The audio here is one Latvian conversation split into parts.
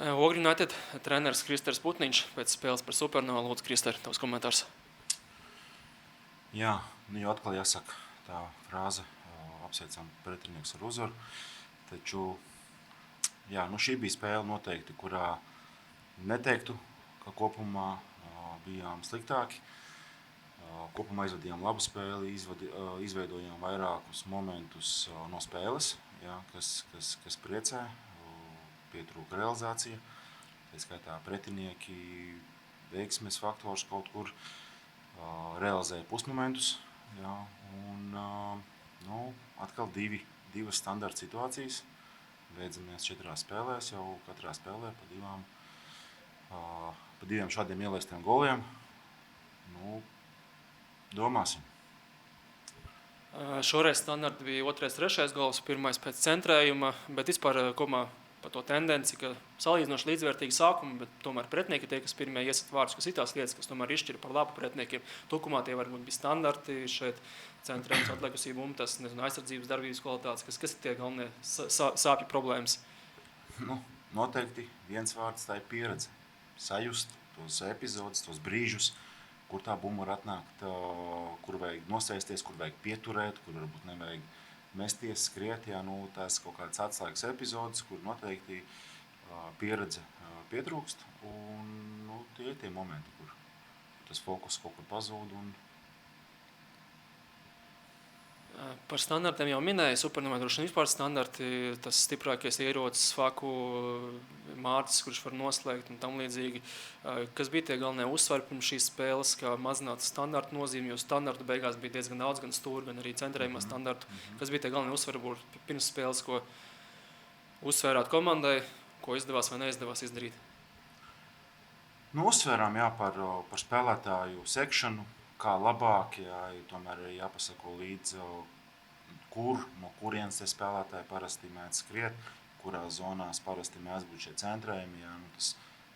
Ogri United treneris Kristers Putniņš pēc spēles par Supernovu. Lūdzu, Krister, tavs komentārs. Jā, jau atkal jāsaka tā frāze, apsveicam pretinieks ar uzvaru. Taču šī bija spēle noteikti, kurā neteiktu, ka kopumā bijām sliktāki. Kopumā izvadījām labu spēli, izveidojām vairākus momentus no spēles, kas priecē. Pietrūka realizācija, tā skaitā pretinieki, veiksmes faktors kaut kur realizēja pusmomentus. Atkal divas standarta situācijas. Beidzamies 4 spēlēs, jau katrā spēlē pa diviem šādiem ielaistiem goliem. Domāsim. Šoreiz standarta bija 2., 3. gols, 1. pēc centrējuma, bet vispār kopumā par to tendenci, ka salīdzinoši līdzvērtīgi sākumi, bet tomēr pretinieki tie, kas pirmie iesat vārdus, kas citās lietas, kas tomēr izšķira par labu pretiniekiem. Tukumā tie varbūt bija standarti, šeit centrējums, atliekusī bumba, tas aizsardzības darbības kvalitātes, kas ir tie galvenie sāpju problēmas? Noteikti viens vārds, tā ir pieredze. Sajust tos epizodus, tos brīžus, kur tā bumba var atnākt, kur vajag nosēsties, kur vajag pieturēt, kur varbūt nevajag mesties, skriet, tās kaut kādas atslēgas epizodes, kur noteikti pieredze pietrūkst. Un tie ir tie momenti, kur tas fokus kaut kur pazūd. Par standartiem jau minēja, Supernovai droši vien vispār standarti, tas stiprākais ierocis, faku, mārcis, kurš var noslēgt un tam līdzīgi. Kas bija tie galvenie uzsvari pirms šīs spēles, kā mazināt standartu nozīmi, jo standartu beigās bija diezgan daudz, gan stūri, gan arī centrējumā standartu. Kas bija tie galvenie uzsvari pirms spēles, ko uzsvērāt komandai, ko izdevās vai neizdevās izdarīt? Uzsvērām par spēlētāju sekšanu, kā labāk, tomēr jāpasako līdz, no kurienes tie spēlētāji parasti mēdz skriet, kurās zonās parasti mēdz būt šie centrējumi.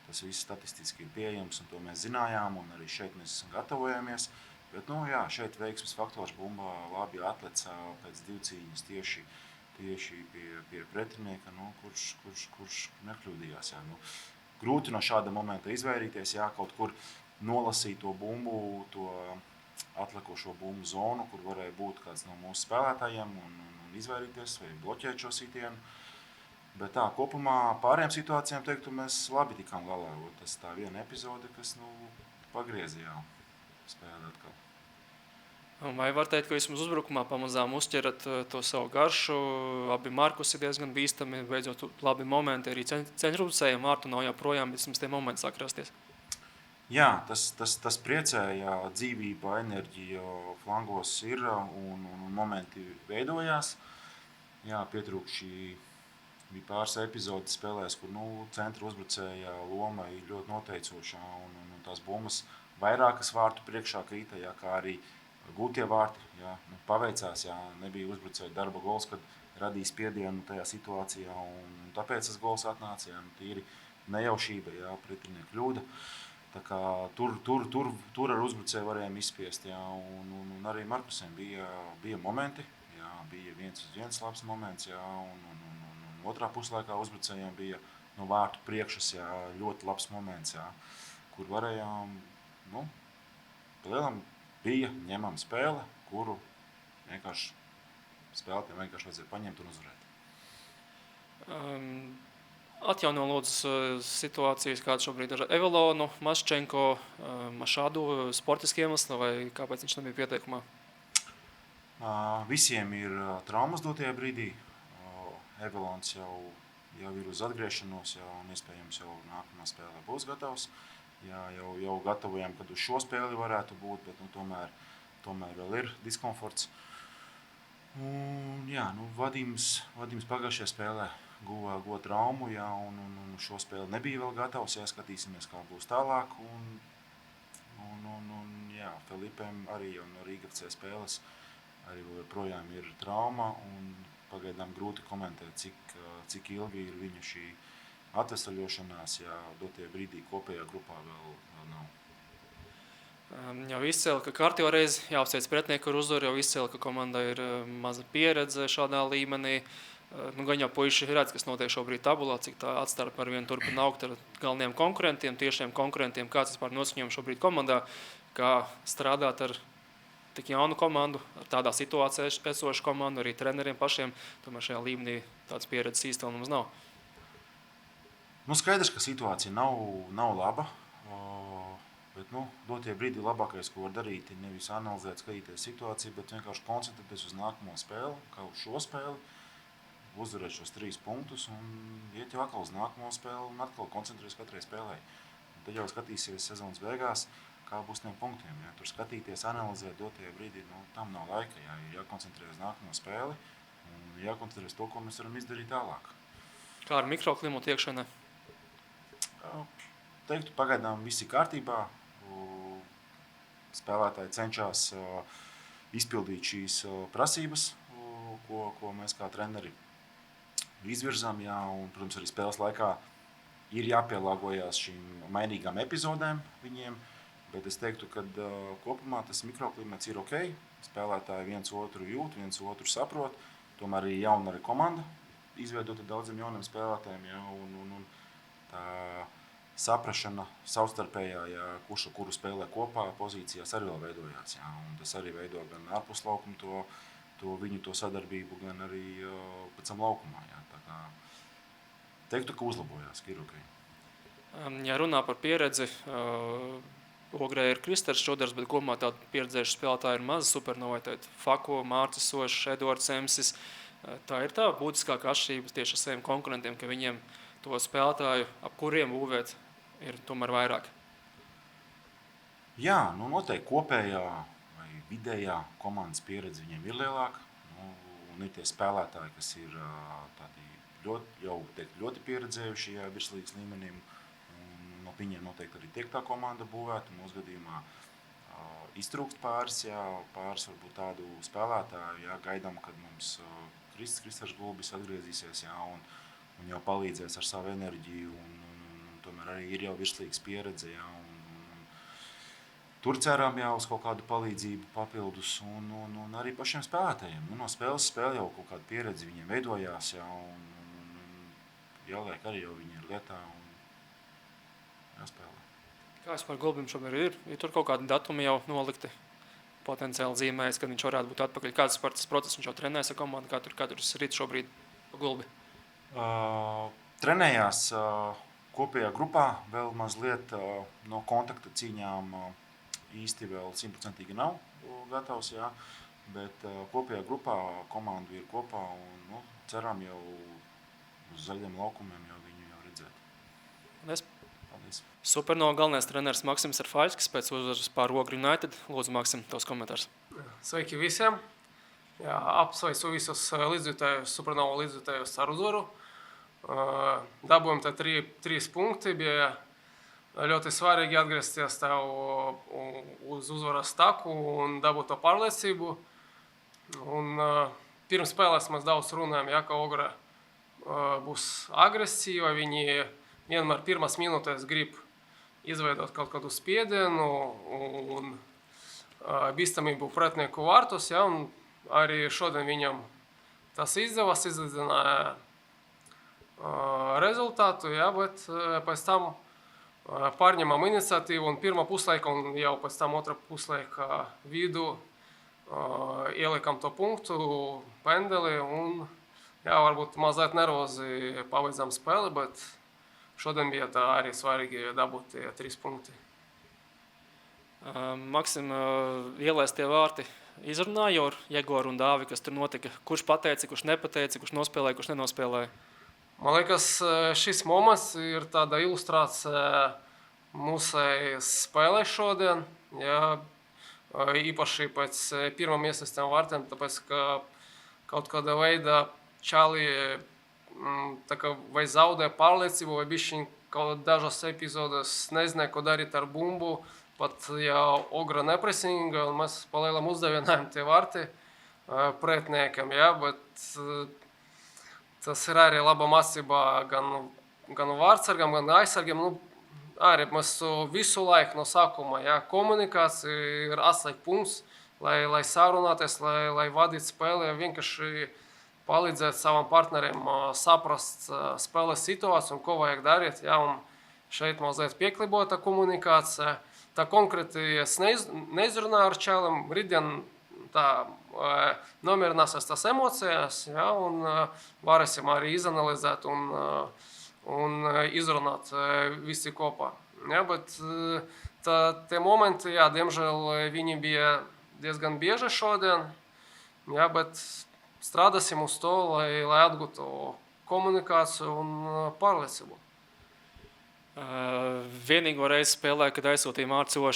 Tas viss statistiski ir pieejams, un to mēs zinājām, un arī šeit mēs gatavojamies. Bet, šeit veiksmes faktors bumba labi atlecā pēc divcīņas tieši pie pretinieka, kurš nekļūdījās. Grūti no šāda momenta izvairīties, kaut kur nolasīt to bumbu, to atlikušo bumbu zonu, kur varēja būt kāds no mūsu spēlētājiem un izvairīties vai bloķēt šo sitienu. Bet kopumā pārējām situācijām teiktu, mēs labi tikām galā. Tas tā viena epizode, kas pagriezījā spēli atkal. Vai var teikt, ka vismaz uzbrukumā pamazām uzķerat to savu garšu? Abi Markus ir diezgan bīstami, beidzot labi momenti, arī centruzēja Mārtu nav joprojām, bet vismaz tie momenti sāk rasties. Jā, tas priecē, dzīvība, enerģija flangos ir un momenti veidojās. Pietrūkši bija pāris epizodes spēlēs, kur centra uzbrucēja loma ir ļoti noteicošā un tās bumbas vairākas vārtu priekšā krīta, kā arī gūtie vārti. Paveicās, nebija uzbrucēja darba gols, kad radīja spiedienu tajā situācijā un tāpēc tas gols atnāca. Tīri nejaušība, pretinieku kļūda. Tā kā tur ar uzbrucēju varējām izspiest, un arī Markusam bija momenti, bija 1-1 labs moments, un otrā puslaikā uzbrucējiem bija no vārtu priekšas, ļoti labs moments, kur varējām, palielam bija ņemama spēle, kuru vienkārši spēlētājiem vajadzēja paņemt un uzvarēt. Atjauno lūdzu situācijas, kāda šobrīd ar Evelonu, Maščenko, Mašādu sportiski iemesli, vai kāpēc viņš nebija pieteikumā? Visiem ir traumas dotajā brīdī. Evelons jau ir uz atgriešanos, un iespējams jau nākamā spēlē būs gatavs. Jau gatavojam, kad uz šo spēli varētu būt, bet tomēr vēl ir diskomforts. Vadims pagājušajā spēlē guva traumu, un šo spēli nebija vēl gatavs. Skatīsimies, kā būs tālāk. Felipem arī jau no Rīga FC spēles arī projām ir trauma, un pagaidām grūti komentēt, cik ilgi ir viņu šī atvesaļošanās, dotie brīdī kopējā grupā vēl nav. Jau izcēla, ka kārtībā reizi jāapsveic pretinieku ar uzvaru, jau izcēla, ka komanda ir maza pieredze šādā līmenī. Gan jau puiši redz, kas notiek šobrīd tabulā, cik tā atstarpe ar vienu turpina augt ar galveniem konkurentiem, tiešiem konkurentiem, kāds vispār noskaņojums šobrīd komandā, kā strādāt ar tik jaunu komandu, ar tādā situācijā esošu komandu, arī treneriem pašiem. Tomēr šajā līmenī tāds pieredzes īsti vēl mums nav. Skaidrs, ka situācija nav laba, bet dotie brīdī labākais, ko var darīt, ir nevis analizēt, skatīties situāciju, bet vienkārši koncentrēties uz nākamo spēli, kā uz šo spēli, uzvarēt šos 3 punktus un iet jau atkal uz nākamo spēli un atkal koncentrēties katrai spēlē. Un tad jau skatīsies sezonas beigās, kā būs tiem punktiem. Ja? Tur skatīties, analizēt dotie brīdī, tam nav laika. Ja? Ir jākoncentrēties uz nākamo spēli un jākoncentrēties to, ko mēs varam izdarīt tālāk. Kā ar mikroklimatu iekšēnē? Teiktu, pagaidām viss ir kārtībā. Spēlētāji cenšas izpildīt šīs prasības, ko mēs kā treneri izvirzām. Jā, un, protams, arī spēles laikā ir jāpielāgojas šīm mainīgām epizodēm viņiem. Bet es teiktu, ka kopumā tas mikroklimats ir ok. Spēlētāji viens otru jūt, viens otru saprot. Tomēr arī jauna arī komanda izveidota daudziem jauniem spēlētājiem. Jā, un tā saprašana savstarpējā, ja kurš ar kuru spēlē kopā, pozīcijās arī vēl veidojās. Jā, un tas arī veido gan ārpus laukuma viņu sadarbību, gan arī pēc tam laukumā. Jā. Tā kā teiktu, ka uzlabojās, ka ir ok. Ja runā par pieredzi, Ogrē ir Kristers Čodars, bet kopumā tādu pieredzējuši spēlētāji ir maz. Supernovai Fako, Mārcis Sošs, Eduards Emsis. Tā ir tā būtiskākā atšķirība tieši ar saviem konkurentiem, ka viņiem to spēlētāju, ap kuriem būvēt, ir tomēr vairāk. Jā, noteikti kopējā vai vidējā komandas pieredze viņiem ir lielāka. Un ir tie spēlētāji, kas ir tādi ļoti pieredzējuši virslīgas līmenī. No viņiem noteikti arī tiek tā komanda būvēta. Mūsu gadījumā iztrūkst pāris varbūt tādu spēlētāju. Jā, gaidām, kad mums Kristers Gulbis atgriezīsies un jau palīdzēs ar savu enerģiju. Un tomēr arī ir jau virslīgas pieredze. Jā, tur cerām jau uz kaut kādu palīdzību papildus un arī pašiem spēlētājiem. No spēles spēle jau kaut kāda pieredze viņiem veidojās, jā, un jāliek arī jau viņi ir lietā un jāspēlē. Kā vispār Gulbim šobrīd ir? Ir tur kaut kādi datumi jau nolikti, potenciāli zīmējas, kad viņš varētu būt atpakaļ. Kāds par tas process viņš jau trenējas ar komandu? Kā tur rit šobrīd pa Gulbi? Trenējās kopējā grupā, vēl mazliet no kontakta cīņām īsti vēl 100% nav gatavs, jā, bet kopējā grupā komandu ir kopā un ceram jau uz zaļiem laukumiem jau viņu jau redzēt. Paldies. Supernova galvenais treneris Maksims Arfaļskis pēc uzvaras pār Ogri United. Lūdzu, Maksim, tavs komentārs. Sveiki visiem. Jā, apsveicu visus līdzjutējus, Supernova līdzjutējus ar uzvaru. Dabūjam te 3 punkti. Bija ļoti svarīgi atgriezties uz uzvaras taku un dabūt to pārliecību. Un pirms spēlēs mēs daudz runājam, ka Ogra būs agresīva. Viņi vienmēr pirmās minūtēs grib izveidot kaut kādu spiedienu un bīstamību pretinieku vārtus. Ja, un arī šodien viņam tas izdevās, izlīdzināja rezultātu, ja, bet pēc tam pārņemam iniciatīvu un pirmā puslaika un jau pēc tam otrā puslaika vidu ielikam to punktu, pendeli un varbūt mazliet nervozi pabeidzam spēli, bet šodien bija tā arī svarīgi dabūt tie 3 punkti. Maksim, ielaistie vārti izrunāja ar Jegoru un Dāvi, kas tur notika. Kurš pateica, kurš nepateica, kurš nospēlēja, kurš nenospēlēja? Man liekas, šis moments ir tāda ilustrācija mūsai spēlē šodien. Ja, īpaši pēc pirmām iesaistiem vārtiem, tāpēc, ka kaut kādā veidā čali vai zaudē pārliecību, vai bišķiņ kaut dažas epizodes nezināja, ko darīt ar bumbu. Pat ja Ogra nepresinga, un mēs palielam uzdevinājam tie vārti pretiniekam, ja, bet tas ir arī laba mācība gan vārdsargam, gan aizsargam. Arī mēs visu laiku no sākuma, ja, komunikācija ir atslēgpunkts, lai sarunāties, lai vadītu spēli. Vienkārši palīdzēt savam partnerim saprast spēles situāciju un ko vajag darīt. Ja, un šeit mazliet pieklibota komunikācija. Tā konkrēti es neizrunāju ar čēlim. Rītdien tā nomierināsies tās emocijas, ja, un varēsim arī izanalizēt un izrunāt visi kopā. Ja, bet tie momenti, jā, diemžēl viņi bija diezgan bieži šodien, ja, bet strādāsim uz to, lai atgūtu komunikāciju un pārliecību. Vienīgo reizi spēlē, kad aizsūtīja Mārciņu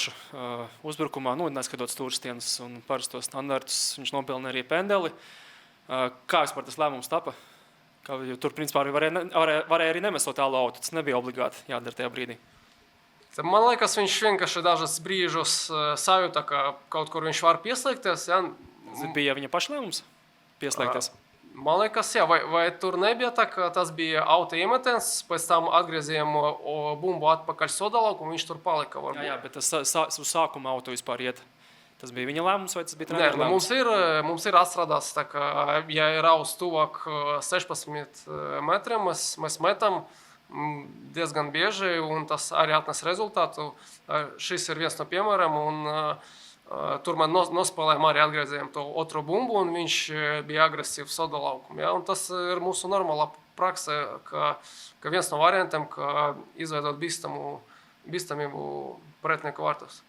uzbrukumā, neskatoties turstienus un parastos standartus, viņš nopelnīja arī pendeli. Kā vispār tas lēmums tapa? Tur, principā, varēja arī nemesot tālu autu. Tas nebija obligāti jādara tajā brīdī. Man liekas, viņš vienkārši dažas brīžus sajūta, ka kaut kur viņš var pieslēgties. Ja? Tas bija viņa paša lēmums pieslēgties? Man liekas, jā, vai tur nebija tā, ka tas bija auto iemetiens, pēc tam atgriezījām bumbu atpakaļ sodalauku, un viņš tur palika. Varbūt. Jā, bet tas uz sākuma auto vispār iet. Tas bija viņa lēmums, vai tas bija treneru lēmums? Mums ir atstrādāts, tā kā, ja ir raus tuvāk 16 metriem, mēs metam diezgan bieži, un tas arī atnes rezultātu. Šis ir viens no piemēriem, un tur man nospēlējām arī atgriezījām to otro bumbu, un viņš bija agresīvs soda laukumu. Ja? Un tas ir mūsu normālā prakse, ka viens no variantiem, ka izveidot bīstamību pretinieku vārtos.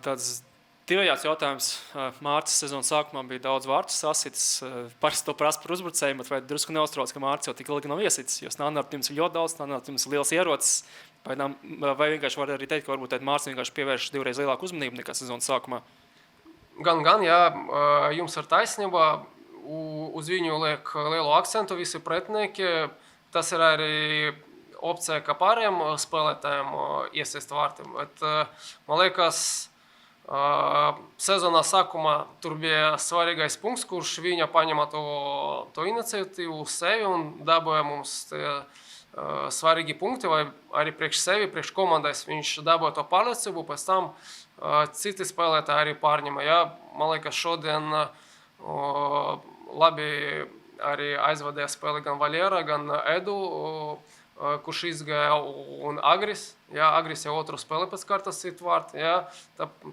Tāds divējāds jautājums. Mārcis sezonas sākumā bija daudz vārtu sasitis. Parasti to prasa par uzbrucējiem, bet vai drusku neuztrauc, ka Mārcis jau tik ilgi nav iesitis, jo standarta jums ir ļoti daudz, standarta jums ir liels ierocis. Vai vienkārši var arī teikt, ka varbūt Mārcis vienkārši pievērš divreiz lielāku uzmanību nekā sezonas sākumā? Gan, jā, jums ir taisnība. Uz viņu liek lielu akcentu visi pretinieki. Tas ir arī opcija, ka pārējiem spēlētājiem iesaist vārtiem. Bet, man liekas, sezonā sākumā tur bija svarīgais punkts, kurš viņa paņēma to iniciatīvu uz sevi un dabūja mums svarīgi punkti, vai arī priekš sevi, priekš komandais viņš dabūja to pārliecību, pēc tam citi spēlētāji arī pārņema. Ja? Man liekas, šodien labi arī aizvadīja spēli gan Valera, gan Edu, kurš izgāja un Agris. Ja? Agris jau otru spēli pēc kārtas sit vārti. Ja?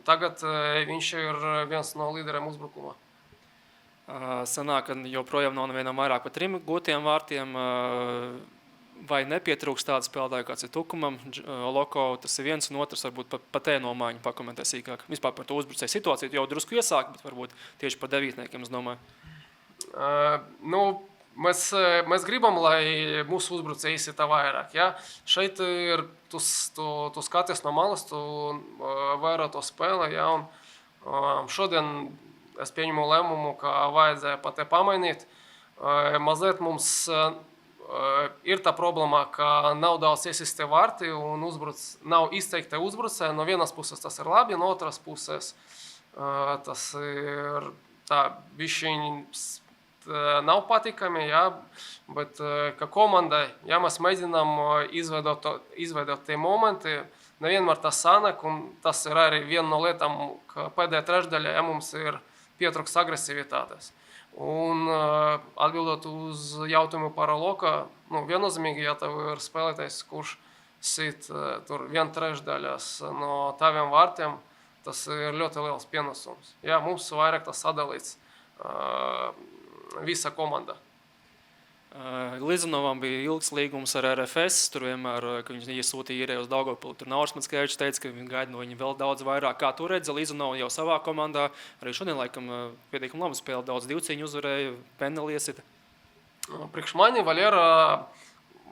Tagad viņš ir viens no līderiem uzbrukumā. Sanāk, ka joprojām nav nevienam vairāk par 3 gūtiem vārtiem. Vai nepietrūkst tāda spēlētāja, kāds ir Tukumam, Loko, tas ir viens un otrs, varbūt pa te nomaiņu pakomentē sīkāk. Vispār par to uzbrucēju situāciju jau drusku iesāk, bet varbūt tieši par devītniekiem, es domāju. Mēs gribam, lai mūsu uzbrucēji izsita vairāk. Ja? Šeit ir, tu skaties no malas, tu vairāk to spēli. Ja? Un šodien es pieņemu lēmumu, ka vajadzēja pat te pamainīt. Mazliet mums ir tā problēma, ka nav daudz iesistie vārti un nav izteikti uzbrucēji. No vienas puses tas ir labi, no otras puses tas ir tā bišķiņ nav patīkami, ja, bet ka komandai, ja mēs mēģinām izveidot tie momenti, nevienmēr tas sanāk, un tas ir arī viena no lietām, ka pēdējā trešdaļā ja, mums ir pietrūkst agresivitātes. Un atbildot uz jautājumu par Loka, viennozīmīgi, ja tev ir spēlētājs, kurš sit tur 1/3 no taviem vārtiem, tas ir ļoti liels pienesums. Ja, mums vairāk tas sadalīts visa komanda. Lizanovam bija ilgs līgums ar RFS, tur vienmēr, kad viņš iesūtīja īrēju uz Daugavpili, tur Naursmats Kēvičs teica, ka viņi gaida no viņa vēl daudz vairāk. Kā tu redzi, Lizanovu jau savā komandā, arī šodien laikam pietiekami labi spēle, daudz divcīņu uzvarēja, pendeli iesita. Priekš mani Valera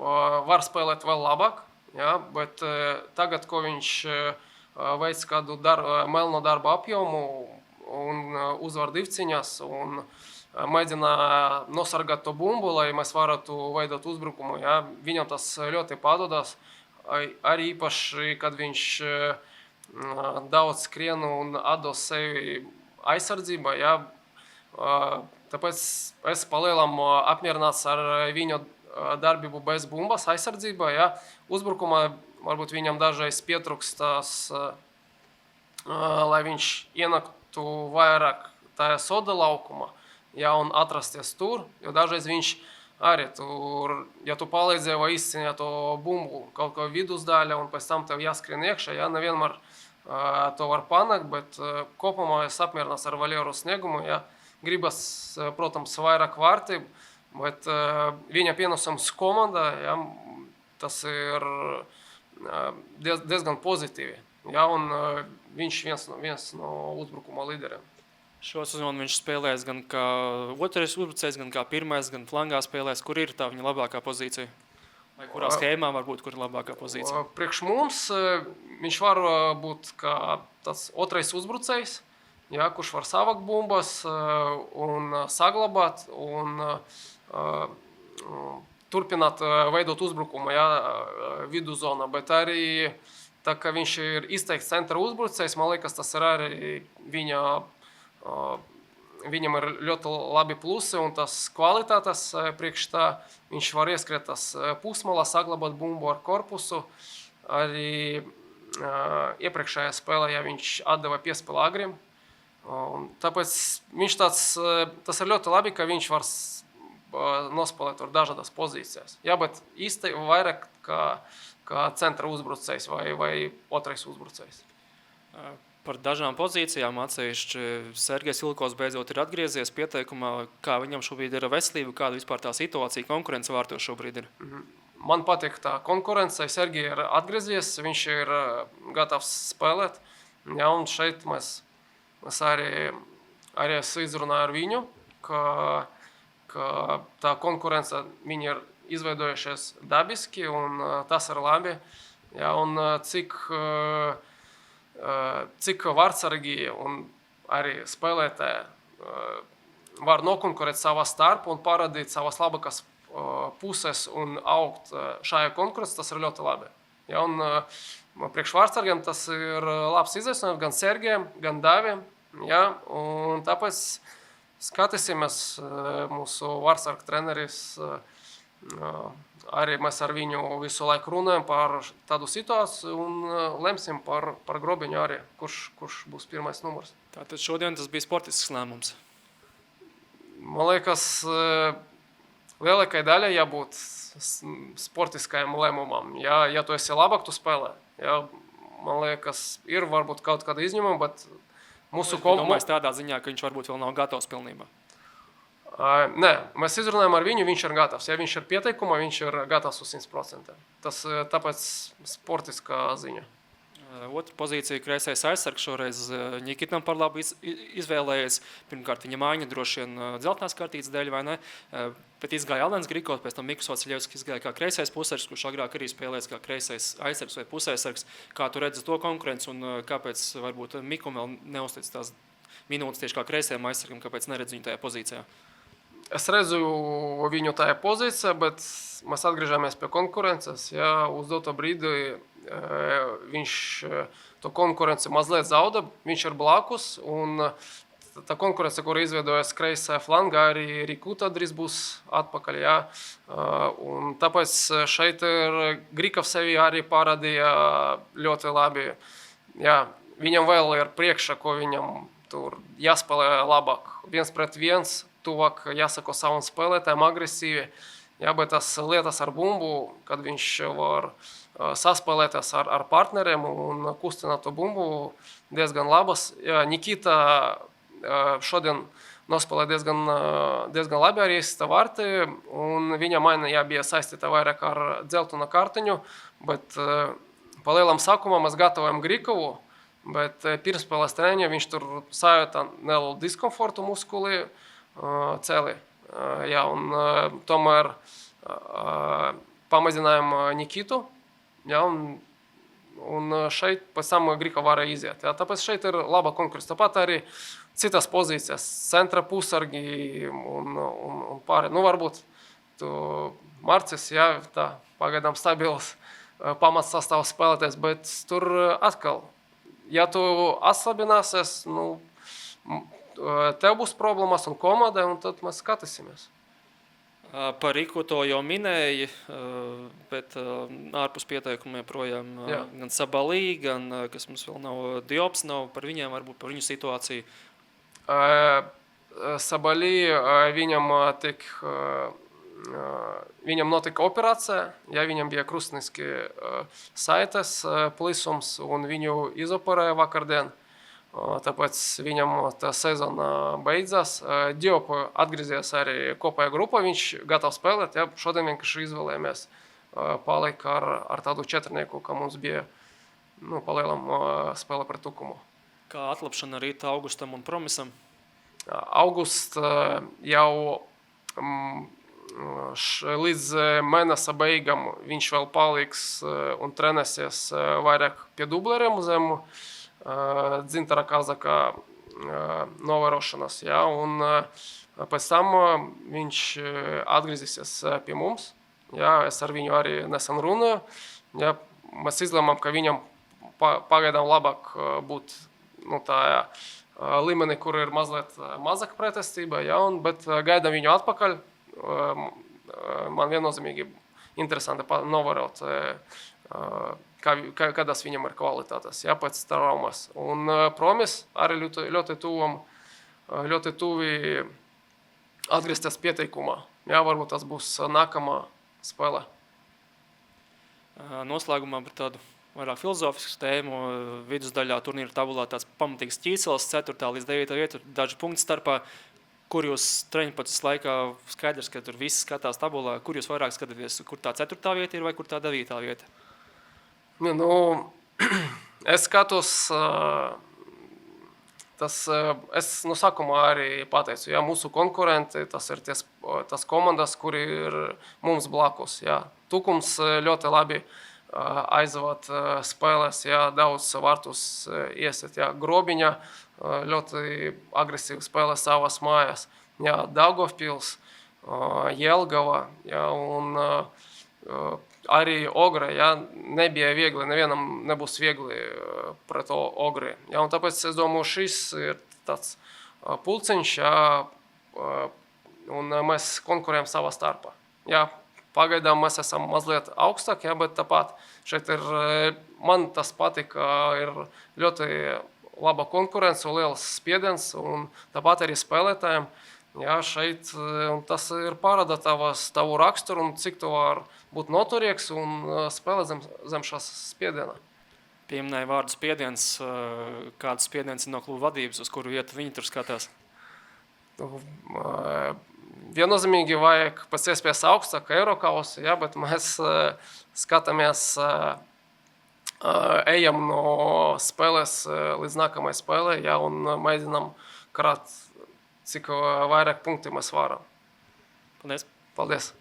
var spēlēt vēl labāk, ja, bet tagad, ko viņš veic kādu melno darba apjomu un uzvar divcīņas un mēģina nosargāt to bumbu, lai mēs varētu veidot uzbrukumu. Ja? Viņam tas ļoti padodas, arī īpaši, kad viņš daudz skrien un atdos sevi aizsardzībā. Ja? Tāpēc es palielam apmierināts ar viņu darbību bez bumbas aizsardzībā. Ja? Uzbrukumā varbūt viņam dažreiz pietrūkstās, lai viņš ienāktu vairāk tajā soda laukumā. ja, un atrasties tur, jo dažreiz viņš arī tur, ja tu palīdzēji vai izcīnīji to bumbu kaut ko vidusdaļa, un pēc tam tev jāskrien iekšā, ja, nevienmēr to var panākt, bet kopumā es apmierinās ar Valieru Sniegumu, ja, gribas, protams, vairāk vārtību, bet viņa pienesums komandā, ja, tas ir diezgan pozitīvi, ja, un viņš viens no uzbrukuma līderiem. Šo sezonu viņš spēlēs gan kā otrais uzbrucējs, gan kā pirmais, gan flangā spēlēs. Kur ir tā viņa labākā pozīcija? Vai kurā schēmā var būt, kur ir labākā pozīcija? Priekš mums viņš var būt kā tas otrais uzbrucējs, ja, kurš var savakt bumbas un saglabāt un turpināt veidot uzbrukumu, ja, viduzonā, bet arī tā kā viņš ir izteikts centra uzbrucējs, man liekas, tas ir arī viņam ir ļoti labi plusi un tas kvalitātes priekš tā. Viņš var ieskriet tas pusmalā, saglabāt bumbu ar korpusu. Arī iepriekšējā spēlē, ja viņš atdeva piespēli Agrim. Tāpēc viņš tas ir ļoti labi, ka viņš var nospēlēt ar dažādas pozīcijas. Jā, bet īsti vairāk kā centra uzbrucējs vai otrais uzbrucējs. Par dažām pozīcijām atsevišķi Sergejs Ilkovs beidzot ir atgriezies pieteikumā, kā viņam šobrīd ir veselība, kāda vispār tā situācija, konkurence vārtos šobrīd ir. Man patīk tā konkurence, Sergejs ir atgriezies, viņš ir gatavs spēlēt, ja, un šeit mēs arī es izrunāju ar viņu, ka tā konkurence viņi ir izveidojušies dabiski, un tas ir labi, ja, un cik vārdsargi un arī spēlētāji var nokonkurēt savā starpā un parādīt savas labākās puses un augt šajā konkurencē, tas ir ļoti labi. Ja, un priekš vārdsargiem tas ir labs izaicinājums gan Sergejam, gan Daviem, ja, un tāpēc skatīsimies mūsu vārdsargu treneris. Arī mēs ar viņu visu laiku runājam par tādu situāciju un lemsim par Grobiņu arī, kurš būs pirmais numurs. Tātad šodien tas bija sportisks lēmums. Man liekas, lielākai daļai jābūt sportiskajam lēmumam. Ja tu esi labāk, tu spēlē. Ja, man liekas, ir varbūt kaut kāda izņēmuma, bet mūsu komanda... Domāju tādā ziņā, ka viņš varbūt vēl nav gatavs pilnībā. Nē, mēs izrunājam ar viņu, viņš ir gatavs. Ja viņš ir pieteikumā, viņš ir gatavs uz 100%. Tas tāpēc sportiskā ziņa. Otra pozīcija kreisais aizsargs šoreiz Nikitam par labu izvēlējies. Pirmkārt, viņa mājiņa droši vien dzeltenās kartītes dēļ, vai ne? Bet izgāja Alens Grikovs, pēc tam Mikus Vaciļevskis izgāja kā kreisais pusargs, kurš agrāk arī spēlēs kā kreisais aizsargs vai pusaizsargs. Kā tu redzi to konkurenci un kāpēc varbūt Mikum vēl neuztic tās minūtes tieši kā kreisajam aizsargam, kāpēc neredz viņu tajā pozīcijā? Es redzu viņu tajā pozīcijā, bet mēs atgriežamies pie konkurences. Ja, uz doto brīdi viņš to konkurenci mazliet zauda, viņš ir blakus, un tā konkurence, kura izveidojas kreisajā flangā, arī Rikuta drīz būs atpakaļ. Ja. Un tāpēc šeit ir Grikovs sevi arī parādīja ļoti labi. Ja, viņam vēl ir priekšā, ko viņam tur jāspēlē labāk. 1-1. Tuvāk jāsako savam spēlētājiem agresīvi, jā, bet tas lietas ar bumbu, kad viņš var saspēlēties ar partneriem un kustināt to bumbu diezgan labas. Jā, Nikita šodien nospēlē diezgan labi arī izsita vārti, un viņa maiņa bija saistīta vairāk ar dzeltenu kartiņu, bet pa lielam sākumam mēs gatavojam Grikovu, bet pirmspēles treniņā viņš tur sajūta nelielu diskomfortu muskulī, celi. Jā, un tomēr pamazinājām Nikitu, jā, un šeit pēc tam Grika varēja iziet. Jā, tāpēc šeit ir laba konkurence. Tāpat arī citas pozīcijas, centra pusargi un pāri. Nu, varbūt tu Marcis, jā, tā pagaidām stabils pamats sastāvs spēlēties, bet tur atkal, ja tu atslabināsies, nu, tev būs problēmas un komandai, un tad mēs skatīsimies. Par Riku to jau minēji, bet ārpus pieteikumiem projām gan Sabalī, gan, kas mums vēl nav, Diops nav, par viņiem varbūt, par viņu situāciju. Sabalī viņam notika operācija, ja viņam bija krustniski saites plisums, un viņu izoperēja vakardien. Tāpēc viņam tā sezona beidzās. Diopu atgriezies arī kopējā grupā, viņš gatavs spēlēt. Ja? Šodien vienkārši izvēlējāmies palikt ar tādu četrnieku, ka mums bija palielam spēle pret Tukumu. Kā atlapšana Rīta Augustam un Promisam? August jau līdz mēnesa beigām viņš vēl paliks un trenēsies vairāk pie dubleriem uz zemu Dzintara Kazaka novērošanas. Ja? Un pēc tam viņš atgriezīsies pie mums. Ja? Es ar viņu arī nesen runāju. Ja? Mēs izlēmām, ka viņam pagaidām labāk būt tā līmenī, kur ir mazliet mazāka pretestība, ja? Bet gaidām viņu atpakaļ. Man viennozīmīgi interesanti novērot, kādas viņam ir kvalitātes, ja, pēc traumas. Un Promis arī ļoti tuvi atgriezties pieteikumā. Ja, varbūt tas būs nākamā spēle. Noslēgumā par tādu vairāk filozofisku tēmu. Vidusdaļā turnīra tabulā tāds pamatīgs ķīsels, 4. līdz 9. vieta, daži punkti starpā. Kur jūs treniņprocesu laikā skaidrs, ka tur viss skatās tabulā, kur jūs vairāk skatāties, kur tā 4. vieta ir vai kur tā 9. vieta? Es skatos, es no sākumā arī pateicu, ja, mūsu konkurenti, tas ir tas komandas, kuri ir mums blakus. Ja. Tukums ļoti labi aizvāt spēlēs, ja, daudz vartus iesiet, ja, Grobiņa ļoti agresīvi spēlē savas mājas. Ja, Daugavpils, Jelgava, ja, un arī Ogre, ja, nebija viegli, nevienam nebūs viegli pret Ogri. Ja, un tāpēc es domāju, šis ir tāds pulciņš, ja, un mēs konkurējam savā starpā. Ja, pagaidām mēs esam mazliet augstāk, ja, bet tāpat šeit ir, man tas patika, ir ļoti laba konkurence, liels spiediens, un tāpat arī spēlētājiem. Ja, šeit tas ir parāda tavu raksturu un cik tu var būt noturīgs un spēlēt zem šās spiediena. Pieminēja vārdu spiediens. Kāds spiediens ir no kluba vadības, uz kuru vietu viņi tur skatās? Viennozīmīgi vajag pēc iespējas augstāk Eurokausu, ja, bet mēs skatāmies, ejam no spēles līdz nākamai spēlē, ja, un mēģinām karāt, cik vairāk punkti mēs varam. Paldies! Paldies!